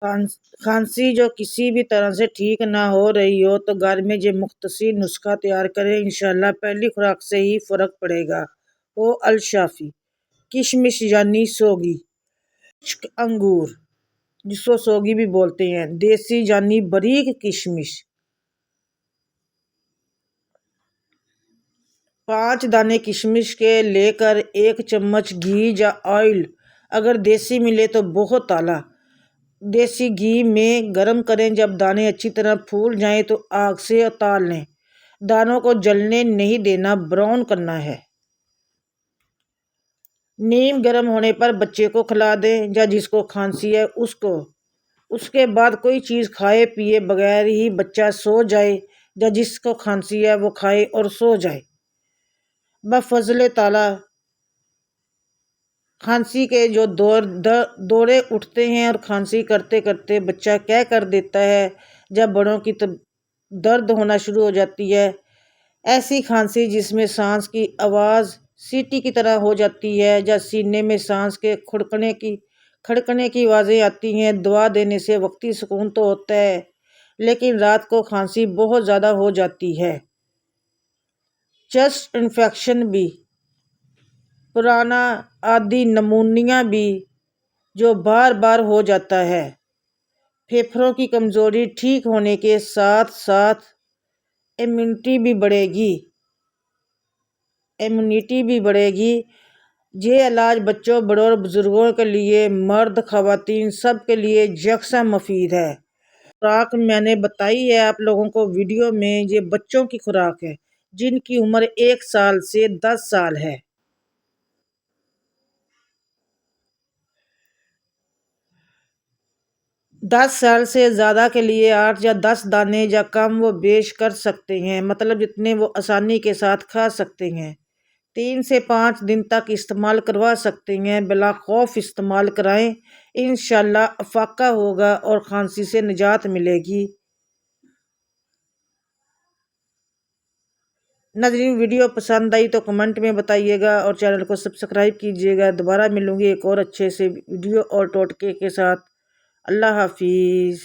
کھانسی جو کسی بھی طرح سے ٹھیک نہ ہو رہی ہو تو گھر میں یہ مختصر نسخہ تیار کریں، انشاءاللہ پہلی خوراک سے ہی فرق پڑے گا۔ الشافی کشمش یعنی سوگی، خشک انگور جس کو سوگی بھی بولتے ہیں، دیسی یعنی باریک کشمش، 5 دانے کشمش کے لے کر 1 چمچ گھی یا آئل، اگر دیسی ملے تو بہت اعلیٰ، دیسی گھی میں گرم کریں۔ جب دانے اچھی طرح پھول جائیں تو آگ سے اتار لیں، دانوں کو جلنے نہیں دینا، براؤن کرنا ہے۔ نیم گرم ہونے پر بچے کو کھلا دیں یا جس کو کھانسی ہے اس کو۔ اس کے بعد کوئی چیز کھائے پیے بغیر ہی بچہ سو جائے یا جس کو کھانسی ہے وہ کھائے اور سو جائے۔ بفضل تعالیٰ کھانسی کے جو دورے اٹھتے ہیں اور کھانسی کرتے کرتے بچہ کیا کر دیتا ہے، جب بڑوں کی درد ہونا شروع ہو جاتی ہے، ایسی کھانسی جس میں سانس کی آواز سیٹی کی طرح ہو جاتی ہے یا سینے میں سانس کے کھڑکنے کی آوازیں آتی ہیں، دوا دینے سے وقتی سکون تو ہوتا ہے لیکن رات کو کھانسی بہت زیادہ ہو جاتی ہے۔ چیسٹ انفیکشن بھی، پرانا عادی نمونیا بھی جو بار بار ہو جاتا ہے، پھیپھڑوں کی کمزوری ٹھیک ہونے کے ساتھ ساتھ امیونٹی بھی بڑھے گی۔ یہ علاج بچوں، بڑوں اور بزرگوں کے لیے، مرد خواتین سب کے لیے یکساں مفید ہے۔ خوراک میں نے بتائی ہے آپ لوگوں کو ویڈیو میں، یہ بچوں کی خوراک ہے جن کی عمر 1 سال سے 10 سال ہے۔ 10 سال سے زیادہ کے لیے 8 یا 10 دانے یا کم و بیش کر سکتے ہیں، مطلب جتنے وہ آسانی کے ساتھ کھا سکتے ہیں۔ 3 سے 5 دن تک استعمال کروا سکتے ہیں، بلا خوف استعمال کرائیں، انشاءاللہ افاقہ ہوگا اور کھانسی سے نجات ملے گی۔ ناظرین ویڈیو پسند آئی تو کمنٹ میں بتائیے گا اور چینل کو سبسکرائب کیجیے گا۔ دوبارہ ملوں گی ایک اور اچھے سے ویڈیو اور ٹوٹکے کے ساتھ۔ اللہ حافظ۔